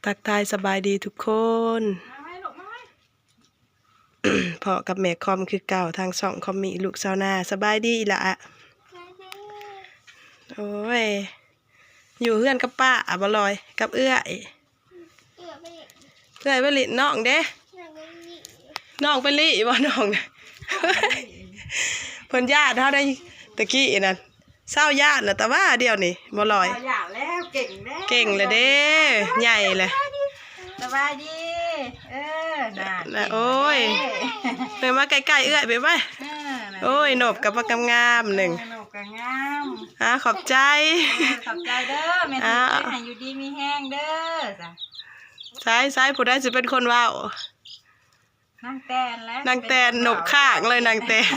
ทักทายสบายดีทุกคนพอกับแม่คอมคือเก่าทางช่องคอมมีลูกสาวนาสบายดีอีหละโอ้ยอยู่เพื่อนกับป้าบ่ลอยกับเอื้อยไปลิน้องเด้น้องไปลิบ่น้องเพิ่นญาติเฮาได้ตะกี้นั่นเศร้าญาติน่ะแต่ว่าเดียวนี่บ่ลอยอยากแล้วเก่งแล้วเก่งเลยเด้ใหญ่เลยสบายดีน่ะโอ้ยเดินมาใกล้ๆเอื้อยไปไหมโอ้ยหนบกับปากงามหนึ่งหนบกับงามขอบใจขอบใจเด้อแม่ที่ให้อยู่ดีมีแห้งเด้อจ้ะซ้ายผู้ได้จะเป็นคนว่าวนางแตนแล้วนางแตนหนบข้างเลยนางแตน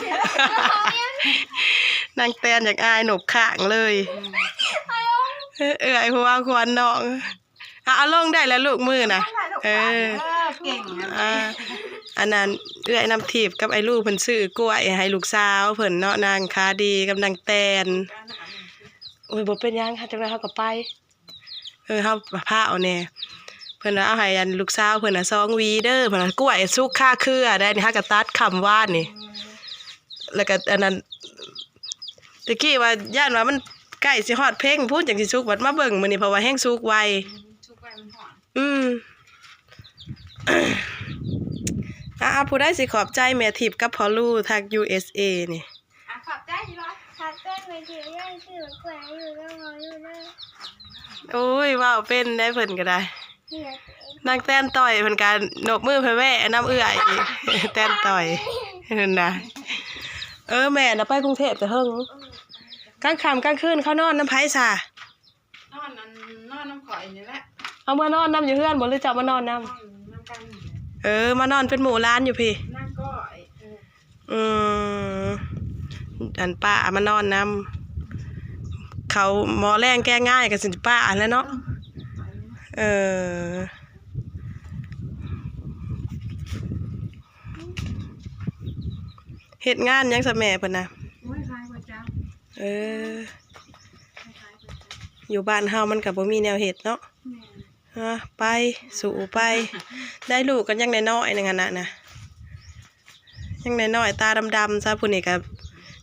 นางแตนอยากอายหนบข้างเลยเอื้อยหัวควันน้องเอาลงได้แล้วลูกมือนะเก่งอันนั้นเอื้อยนำถีบกับไอ้ลูกเพิ่นซื้อกล้วยให้ลูกสาวเพิ่นเนาะนางคาดีกับนางแตนโอ้ยบ่เป็นยังค่ะจังได๋เฮาก็ไปเฮาพาเอาแน่เพิ่นเอาให้อันลูกสาวเพิ่นน่ะ2หวีเด้อเพิ่นกล้วยสุกค่าเครือได้นี่ฮะก็ตัดคำว่านนี่แล้วก็อันนั้นตะกี้ว่าย่านว่ามันใกล้สิฮอดเพ่งพูดจังสิสุกบัดมาเบิ่งมื้อนี้เพราะว่าแห้งสุกไวผู้ได้สิขอบใจแม่ทิพย์กับพ่อลู่ทาง USA นี่ขอบใจเหรอขอบใจแม่ทิพย์ย่างชื่อแขวอยู่แล้วงออยู่เด้อโอ้ยว้าวเป็นได้เพิ่นก็ได้นางแตนต่อยเพิ่นก็นบมือเพิ่นแม่น้ำเอื้อยแตนต่อยเห็นนะแม่น่ะไปกรุงเทพแต่เฮิงกลางค่ำกลางคืนเขานอนน้ำไผซะนอนน้ำข่อยนี่แหละเอามานอนน้ำอยู่เฮือนบ่หรือจะมานอนน้ำมานอนเป็นหมู่ร้านอยู่พี่นั่งก้อยอันป้ามานอนน้ำเขาหมอแรงแก้ง่ายกับสิป้าแล้วเนาะเฮ็ดงานยังสะแม่เพิ่นน่ะอยู่บ้านเฮามันก็บ่มีแนวเฮ็ดเนาะไปสู่ไปได้ลูกกันยังน้อยๆนึงน่ะนะยังน้อยๆตาดำๆซะผู้นี้ก็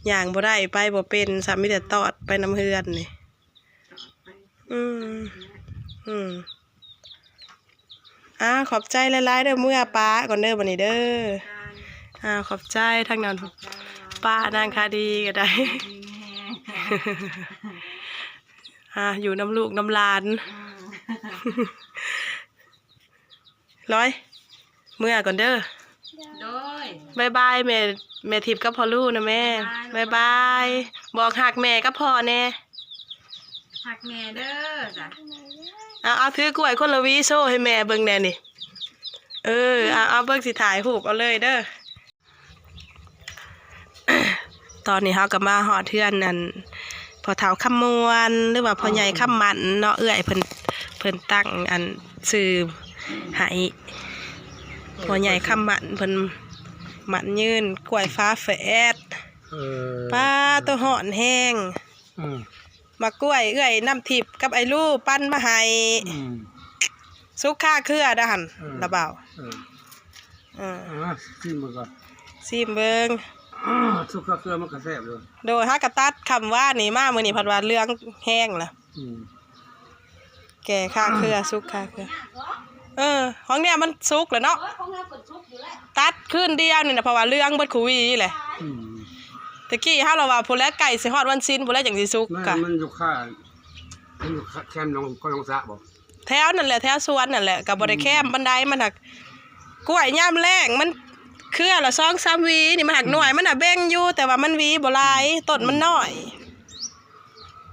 ย่างบ่ได้ไปบ่เป็นซะมีแต่ตอดไปน้ำเฮือนนี่ขอบใจหลายๆเด้อเมื่อป้าก่อนเด้อบัดนี้เด้อขอบใจทางนั้นป้านางคาดีก็ได้อยู่น้ำลูกน้ำหลานร้อยเมื่อก่อนเด้อบายบายแม่ทิพย์กับพ่อลูกนะแม่บายบายบอกหักแม่กับพ่อแน่หักแม่เด้อจ้ะเอาถือกล้วยคนละวีโซ่ให้แม่เบิ่งแน่นี่เอาเบิ่งสิถ่ายรูปเอาเลยเด้อตอนนี้เฮาก็มาฮอดเทือนนั่นพอเฒ่าคำมวนหรือว่าพ่อใหญ่คำมันเนาะเอื้อยเพิ่นตั้งอันชื่อให้พ่อใหญ่คำมันเพิ่นมันยืนกล้วยฟ้าแฝดป้าตัวห่อนแห้งมากล้วยเอื้อยน้ำทิพย์กับไอ้ลูกปั้นมาให้สุกค่าเครือด้านระเบาซิมเบิ่งก่อนซิมเบิ่งสุกค่าเครือมันก็แซ่บเลยโดยฮักกะตัดคำว่านี่มามื้อนี้พัดว่าเรื่องแห้งล่ะแก่ค่าเครือสุกค่าเครือของเนี่ยมันสุกแล้วเนาะตัดขึ้นเดียวนี่นะเพราะว่าเรื่องเบิดคุยแหละตะกี้เฮาเราว่าพุ่นแล้วไก่สิฮอดวันซินพุ่นแล้วจังสิสุกกะมันอยู่แคมลงสะบ่แถวนั่นแหละแถวสวนนั่นแหละก็บ่ได้แคมบันไดมันหักกล้วยยามแรงมันเครือละ2-3หวีนี่มันหักหน่วยมันน่ะเบ่งอยู่แต่ว่ามันหวีบ่หลายต้นมันน้อย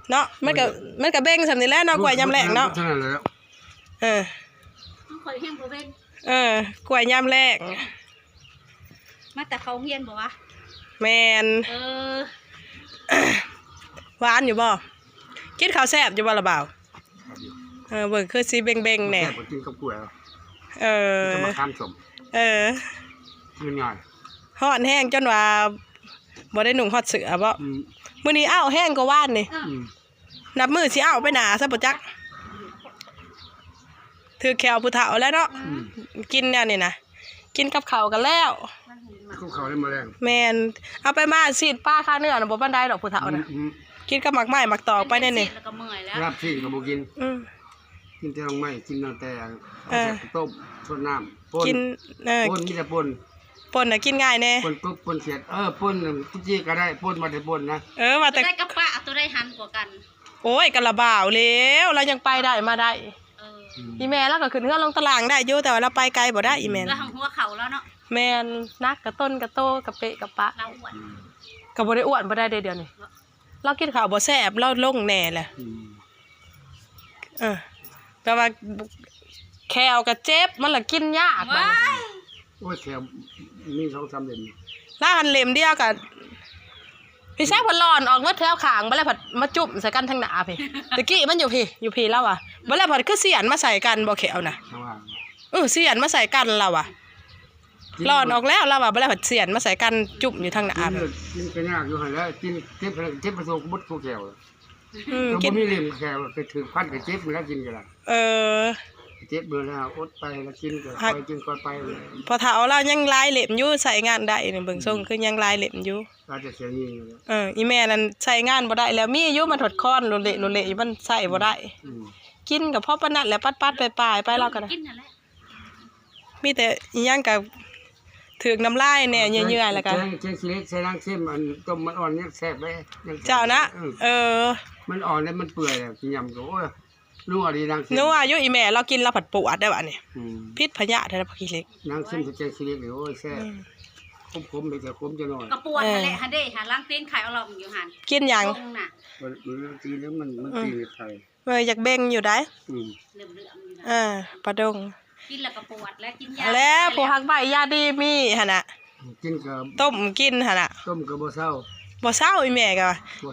เนาะมันก็เบ่งซำนี้แหละเนาะกล้วยยามแรงเนาะข่อยแห้งบ่เว้นกล้วยยามแรงมาแต่เขาเฮียนบ่วะแม่นหวานอยู่บ่กินข้าวแซ่บอยู่บ่ล่ะบ่าวเบิ่งคือสิเบ่งๆแน่กินกับกล้วยมาคั้นสมง่ายฮ้อนแห้งจนว่าบ่ได้นุ่งฮอดเสื้อบ่มื้อนี้อ้าวแห้งกว่าว่านนี่นับมื้อสิอ้าวไปหน้าซะบ่จัก ถือแขวผู้เฒ่าแล้วเนาะกินเนี่ยนี่นะกินกับข้าวกันแล้ว เขาเขาได้มาแรง แม่นเอาไปมาซีดป้าค่าเนื้อน่ะบ่ปานใดดอกผู้เฒ่าน่ะกินกับหมักไม้หมักตอกไปแน่นี่ แล้วก็เมื่อยแล้ว รับที่ก็บ่กิน อืม กินแต่ต้องไม่กินตั้งแต่เอาแซ่บต้มชดน้ำป่น กินป่นมีแต่ป่น ป่นน่ะกินง่ายแน่ ป่นปุ๊บป่นเสียดป่นทุกทีก็ได้ป่นมาแต่ป่นนะ ว่า ตั แต่ วได้กระปะตัวได้หันกว่ากัน โอ้ยกะละบ่าวแล้วเรายังไปได้มาได้ อ อีแม่แล้วก็ขึ้นเฮือนลงตารางได้อยู่แต่ว่าเราไปไกลบ่ได้อีแม่ แล้วทางหัวเข่าแล้วเนาะ แม่นนักกะต้นกะโตกะเปะกะปะ เราอ้วน ก็บ่ได้อ้วนบ่ได้เดี๋ยวนี้เรากินข้าวบ่แซ่บเราลงแน่แหละแปลว่าแควก็เจ็บมันละกินยากบัด โอ้ยแถวมี2-3เดือน ลาหันเล่มเดียวก็พี่แซ่บเพิ่นร้อนออกมาแถวข้างบ่แล้วผัดมาจุ่มใส่กันทางหน้าพี่ตะกี้มันอยู่พี่แล้วอ่ะบ่แล้วผัดคือเสียนมาใส่กันบ่แขวน่ะ ข้างล่าง เสียนมาใส่กันเราอ่ะร้อนออกแล้วเราอ่ะบ่แล้วผัดเสียนมาใส่กันจุ่มอยู่ทางหน้า กินก็ยากอยู่หั่นแล้วกินเจ็บประสบมุดผู้แขว กิ กิ น นมีเล่มแขวไปถึงพันก็เจ็บแล้วกินกันล่ะ เจ็บเบื่อแล้วอดไปแล้วกินก็ไปกินก็ไปเลย พอเฒ่าเรายังลายเล็บอยู่ใส่งานได้นี่เบิ่งทรงคือยังลายเล็บอยู่ อาจจะเสียยิงอยู่ อีแม่นั่นใช้งานบ่ได้แล้วมีอยู่มันถดค้อนโลเละอยู่มันใส่บ่ได้กินกับพ่อปานนั้นแหละปัดๆไปๆไปแล้วก็ได้ กินนั่นแหละ มีแต่อีหยังก็ถึกน้ำลายแน่เยื่อๆแล้วก็ แกงขี้เล็กใส่นางเข้มอันต้มมันอ่อนยังแซ่บเลย เจ้านะมันอ่อนแล้วมันเปื่อยแล้วกินยำก็โอ้ยนัวดีนางเข้ม นัวอยู่อีแม่เรากินแล้วผัดปวดได้บัดนี้พิษพยาธิได้ผักขี้เหล็ก นางเข้มกับแกงขี้เล็กนี่โอ้ยแซ่บคมๆไปแต่คมจะหน่อย กระปวดนั่นแหละฮันเด้หาล้างเต้นขายเอาหลอกอยู่หัน กินหยัง ตรงน่ะ มันตีแล้วมันตีไข่ อยากเบ่งอยู่ได้ เหลื่อมๆอยู่นะ ปลาดง กินแล้วกระปวดแล้วกินยา แล้วผู้ฮักใบยาดีมีหั่นน่ะ กินกับ ต้มกินหั่นน่ะ ต้มกับบ่เศร้า บ่เศร้าอีแม่ก็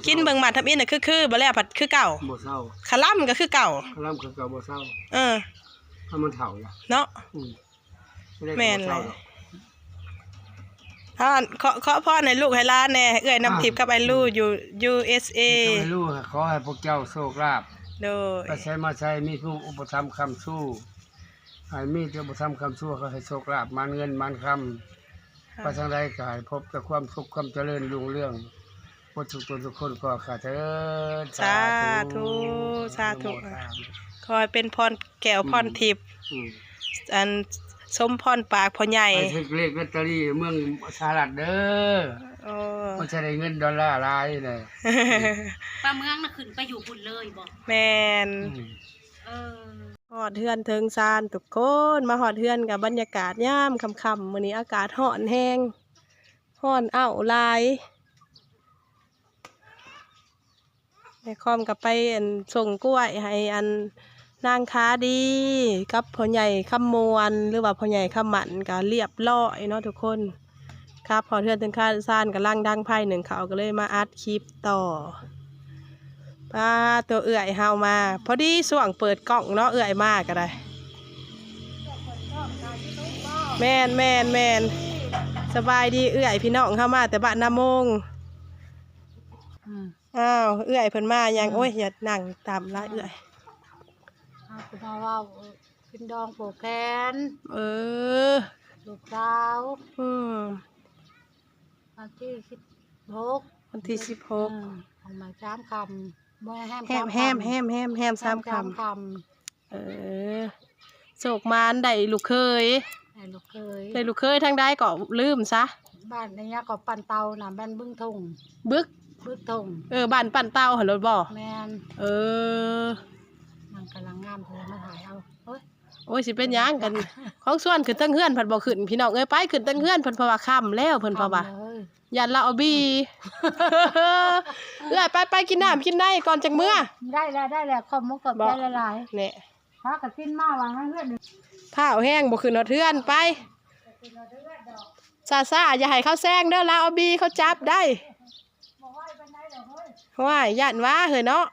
กินเบิ่งมาทำอินน่ะคือบ่แล้วผัดคือเก่า บ่เศร้า คล่ำก็คือเก่า คลำกับบ่เศร้า ถ้ามันเฒ่าล่ะ เนาะแม่นเลยขอพ่อในลูกให้หลานแน่เอ้ยน้ำทิพย์กับไอ้ลูกอยู่ USA ให้ลูกขอให้พวกเจ้าโชคลาภ โดย ไปใช้มาใช้มีผู้อุปถัมภ์คำสู้ให้มีอุปถัมภ์คำสู้เขาให้โชคลาภมันเงินมันคำไปทางใดก็ให้พบแต่ความสุขความเจริญรุ่งเรืองพวกทุกคนก็ขาเถิด สาธุขอให้เป็นพรแก้วพรทิพย์อันสมพรปากพ่อใหญ่ ไปถึงเลขลอตเตอรี่เมืองสหรัฐเด้อมันจะได้เงินดอลลาร์หลายเลย ป้าเมืองน่ะขึ้นไปอยู่พุ่นเลยบ่ แม่นฮอดเฮือนเทิงซานทุกคนมาฮอดเฮือนกับบรรยากาศยามค่ำๆมื้อนี้อากาศร้อนแฮงร้อนอ้าวหลายแม่คอมก็ไปส่งกล้วยให้นางค้าดีกับพ่อใหญ่คำมวนหรือว่าพ่อใหญ่คำหมันก็เรียบร้อยเนาะทุกคนครับพอเทือนถึงค่าซ่านกับล่างดังไพ่หนึ่งเขาก็เลยมาอัดคลิปต่อป้าตัวเอื่อยเฮามาพอดีส่วงเปิดกล่องเนาะเอื่อยมากก็ได้แม่นสบายดีเอื่อยพี่น้องเข้ามาแต่บ้านนามงอ้าวเอื่อยเพิ่นมายังโอ้ยอย่านั่งตามละเอื่อยคุณพ่อว่ากินดองโปแกนลูกสาววันที่16วันที่16ของมา3 คำบ่แฮม3 คำโศกมานได้ลูกเคยได้ลูกเคยทางใดก็ลืมซะบ้านนี้ก็ปั่นเตาน่ะบ้านบึ้งทงบึกทงบ้านปั่นเตาหั่นรถบ่แม่นมันกำลังงามเพิ่นมาถ่ายเอาโอ้ยสิเป็นหยังกันของส่วนขึ้นตั้งเฮือนเพิ่นบ่ขึ้นพี่น้องเอ้ยไปขึ้นตั้งเฮือนเพิ่นเพราะว่าค่ำแล้วเพิ่นเพราะว่ายันเราเอาบีไปกินน้ำกินได้ก่อนจังมื้อได้แล้วขอบมุกกับใจหลายๆนี่พากับกินมาวางเฮือนผ้าแห้งบ่ขึ้นฮอดเฮือนไปซ่าอย่าให้เขาแซงเด้อลาเอาบีเขาจับได้ว้ายย่านว่าเฮ้ยเนาะ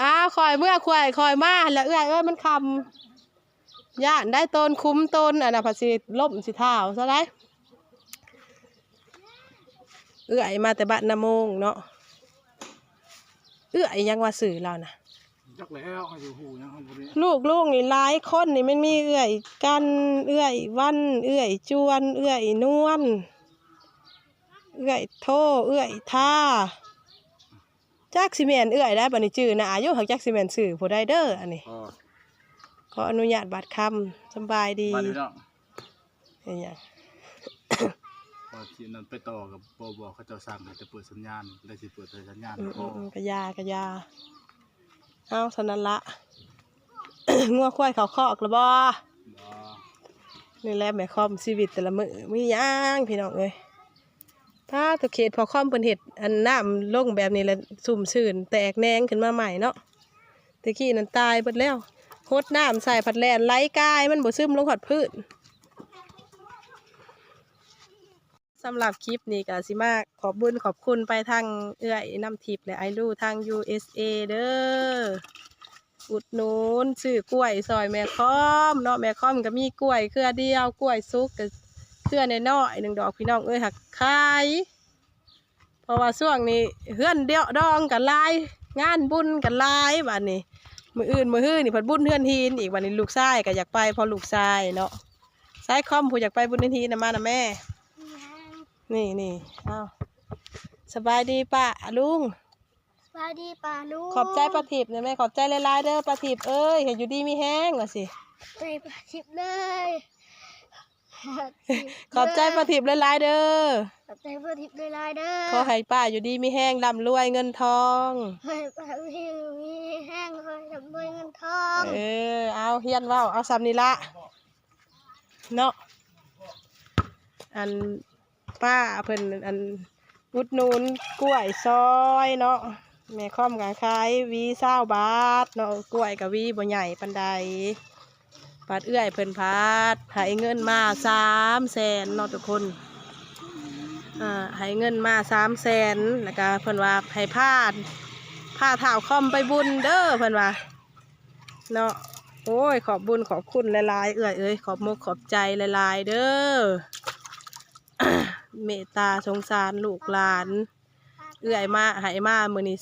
อ้าวคอยเมื่อคอยมาแล้วเอ้ยมันคำย่านได้ต้นคุ้มต้นผัดสิล่มสิเท้าซะได้มาแต่บ้านนามงเนาะยังว่าสื่อเรานะ จักแล้วให้อยู่หูยังบ่ได้ ลูกนี่หลายคนนี่มันมีเอื้อยกันเอื้อยวันเอื้อยจวนเอื้อยนวลเอื้อยโทเอื้อยท่าจักสิแม่นเอื้อยได้บัดนี้ชื่อนะอายุหักจักสิแม่นชื่อผู้ใดเด้ออันนี้ อ๋อ ขออนุญาตบัดคำสำบายดี มาดีเนาะ เฮ็ดหยัง พอที่นั้นไปต่อกับบ่เขาเจ้าสั่งให้จะเปิดสัญญาณได้สิเปิดสัญญาณ กะยเอาเท่านั้นละ งัวควายเขาคอกแล้วบ่ บ่ นี่แหละแม่คอมชีวิตแต่ละมื้อมีหยังพี่น้องเอ้ยถ้าตัวเขตพอคอมเพิ่นเฮ็ดอันน้ำลงแบบนี้แล้วสุ่มชื่นแตกแหนงขึ้นมาใหม่เนาะตะกี้นั้นตายเบิดแล้วโคดน้ำใส่ผัดแล่นไหลกายมันบ่ซึมลงหอดพื้นสำหรับคลิปนี้ก็สิมาขอบบุญขอบคุณไปทางเอื้อยน้ำทิพย์และไอรูทาง USA เด้ออุดหนุนซื้อกล้วยซอยแม่คอมเนาะแม่คอมก็มีกล้วยเครือเดียวกล้วยสุกก็เครือน้อยๆ1 ดอกพี่น้องเอ้ยหักขายเพราะว่าช่วงนี้เฮือนเดียวดองกันหลายงานบุญกันหลายบัดนี้มื้ออื่นมื้อฮื้อนี่เพิ่นบุญเฮือนฮีนอีกบัดนี้ลูกชายก็อยากไปพอลูกชายเนาะชายคอมผู้อยากไปบุญเฮือนฮีนน่ะมานะแม่นี่อ้าวสบายดีป้าลุง สวัสดีป้าลุง ขอบใจป้าทิพย์นะแม่ขอบใจหลายๆเด้อป้าทิพย์เอ้ยเห็นอยู่ดีมีแห้งว่าสิ ใจป้าทิพย์เลย ขอบใจป้าทิพย์หลายๆเด้อ ขอบใจป้าทิพย์เลยลายเด้อ ขอให้ป้าอยู่ดีมีแห้งร่ำรวยเงินทอง ให้ป้ามีแห้งเลยทำด้วยเงินทอง เอาเฮียนเว้าเอาซ้ำนี่ละเนาะอันป้าเพิ่นอันอุดหนุนกล้วยซอยเนาะแม่ค่อมกับขายวี20 บาทเนาะกล้วยกับวีบ่ใหญ่ปานใดปาดเอื้อยเพิ่นพัดให้เงินมา300,000เนาะทุกคนให้เงินมา300,000แล้วก็เพิ่นว่าให้ผ้าเท้าค่อมไปบุญเด้อเพิ่นว่าเนาะโอ้ยขอบบุญขอบคุณหลายๆเอื้อยเอ้ยขอบมุกขอบใจหลายๆเด้อ เมตตาสงสารลูกหลานเอื้อยมาให้มามื้อนี้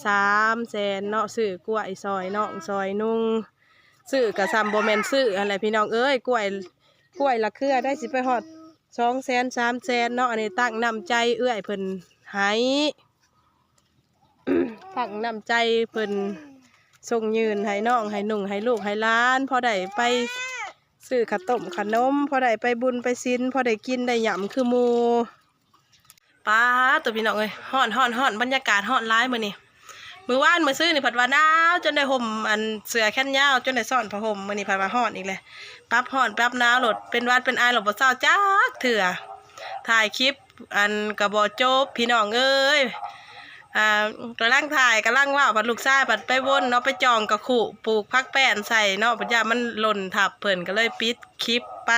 300,000เนาะซื้อกล้วยซอยน้องซอยนุ่งซื้อกระซำบ่แม่นซื้ออะไรพี่น้องเอ้ยกล้วยละเครือได้สิไปฮอด200,000 300,000เนาะอันนี้ตั้งน้ำใจเอื้อยเพิ่นให้ ตั้งน้ำใจเพิ่นส่งยืนให้น้องให้นุ่งให้ลูกให้หลานพอได้ไปซื้อขนมขนมพอได้ไปบุญไปศีลพอได้กินได้หยำคือหมู่ป้าตัวพี่น้องเอ้ยฮ้อนบรรยากาศฮ้อนร้ายมื้อนี้มื้อวานมื้อซื้อนี่ผัดว่าหนาวจนได้ห่มอันเสื้อแขนยาวจนได้ซ่อนผ้าห่มมื้อนี้ผัดว่าฮ้อนอีกเลยปั๊บฮ้อนปั๊บหนาวโหลดเป็นหวัดเป็นไอหลบบ่เศร้าจักเถื่อถ่ายคลิปอันก็บ่จบพี่น้องเอ้ยกำลังถ่ายกำลังว่าผัดลูกชายผัดไปวนเนาะไปจองกระขุปลูกพักแป้นใส่เนาะปัญญามันหล่นทับเพิ่นก็เลยปิดคลิปไป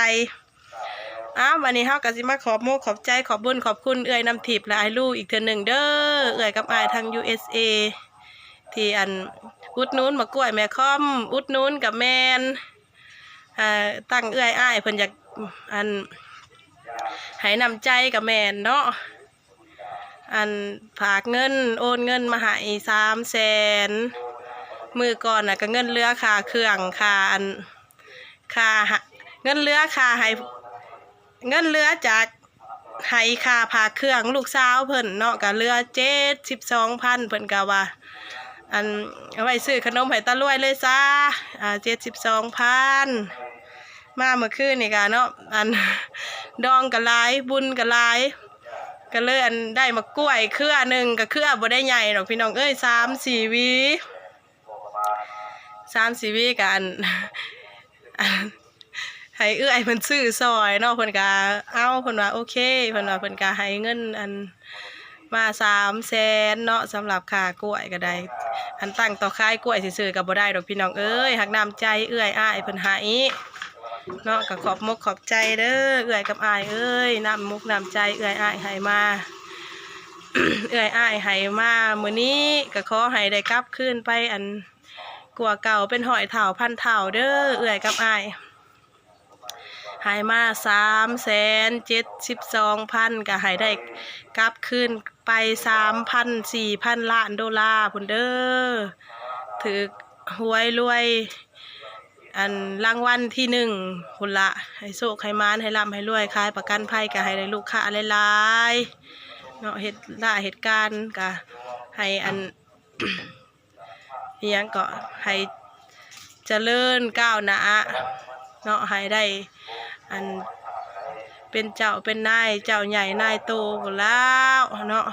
วันนี้เฮาก็สิมาขอบโมกขอบใจขอบบุญขอบคุณเอื้อยน้ำทิพย์และไอ้ลูกอีกเทื่อหนึ่งเด้อเอื้อยกับอ้ายทาง USA ที่อันอุดหนุนมากล้วยแม่ค่อมอุดหนุนกับแมนตั้งเอื้อยอ้ายเพิ่นอยากอันให้นำใจกับแมนเนาะอันฝากเงินโอนเงินมาให้300,000มือก่อนน่ะก็เงินเรือค่าเครื่องค่าอันค่าเงินเรือค่าให้เงินเรือจากให้ค่าพาเครื่องลูกสาวเพิ่นเนาะก็เรือ72,000เพิ่นก็ว่าอันเอาไว้ซื้อขนมให้ตารวยเลยจ้า72,000มาเมื่อคืนนี่ก็เนาะอันดองก็หลายบุญก็หลายก็เลยอันได้มากล้วยเครือหนึ่งก็เครือบ่ได้ใหญ่หรอกพี่น้องเอ้ย3-4 หวีกันให้เอื้อยเพิ่นซื้อซอยเนาะเพิ่นก็เอาเพิ่นว่าโอเคเพิ่นว่าเพิ่นก็ให้เงินอันมา300,000เนาะสำหรับค่ากล้วยก็ได้อันตั้งต่อขายกล้วยซื่อๆก็บ่ได้ดอกพี่น้องเอ้ยหักน้ำใจเอื้อยอ้ายเพิ่นให้เนาะก็ขอบมุกขอบใจเด้อเอื้อยกับอ้ายเอ้ยน้ำมุกน้ำใจเอื้อยอ้ายให้มา เอื้อยอ้ายให้มามื้อนี้ก็ขอให้ได้กลับคืนไปอันกว่าเก่าเป็นหอยเถ่าพันเถ่าเด้อเอื้อยกับอ้ายให้มา372,000ก็ให้ได้กลับคืนไป3,000-4,000 ล้านดอลลาร์พุ่นเด้อถือ หวยรวยอันรางวัลที่หนึ่งพุ่นละให้โชคให้มานให้ร่ำให้รวยขายประกันภัยก็ให้ได้ลูกค้าหลายๆเนาะเหตุการณ์ก็ให้อัน อิหยังก็ให้เจริญก้าวหน้าเนาะให้ได้อันเป็นเจ้าเป็นนายเจ้าใหญ่นายโตหมดแล้วเนาะ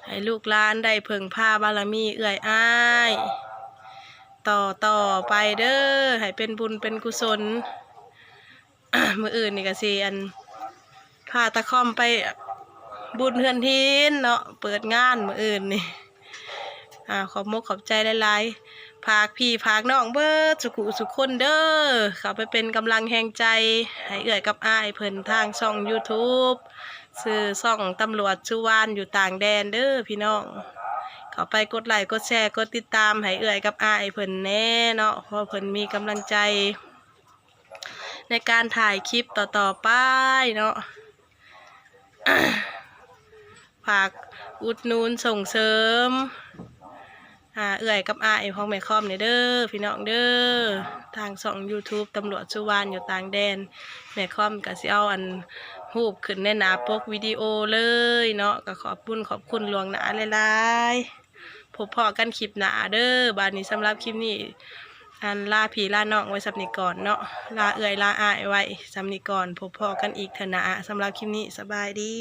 ให้ลูกหลานได้เพิ่งพาบารมีเอื้อยอ้ายต่อไปเด้อให้เป็นบุญเป็นกุศล มื้ออื่นนี่ก็สิอันพาตะค่อมไปบุญเฮือนทินเนาะเปิดงานมื้ออื่นนี่ขอบมกขอบใจหลายๆฝากพี่ฝากน้องเบิดสุขุสุขคนเด้อเข้าไปเป็นกำลังแห่งใจให้เอื้อยกับอ้ายเพิ่นทางช่อง YouTube ชื่อช่องตำรวจสุวรรณอยู่ต่างแดนเด้อพี่น้องเข้าไปกดไลค์กดแชร์กดติดตามให้เอื้อยกับอ้ายเพิ่นแน่เนาะเพราะเพิ่นมีกำลังใจในการถ่ายคลิปต่อๆไปเนาะ ฝากอุดหนุนส่งเสริมเอื้อยกับอ้ายของแม่ค่อมเนี่ยเด้อพี่น้องเด้อทางช่อง YouTube ตำรวจสุวรรณอยู่ต่างแดนแม่ค่อมก็สิเอาอันรูปขึ้นในหน้าปกวิดีโอเลยเนาะก็ขอบคุณล่วงหน้าหลายๆพบพ่อกันคลิปหน้าเด้อบาดนี้สำหรับคลิปนี้อันลาพี่ลาน้องไว้สำนี้ก่อนเนาะลาเอื้อยลาอ้ายไว้สำนี้ก่อนพบพ่อกันอีกเถอะนะสำหรับคลิปนี้สบายดี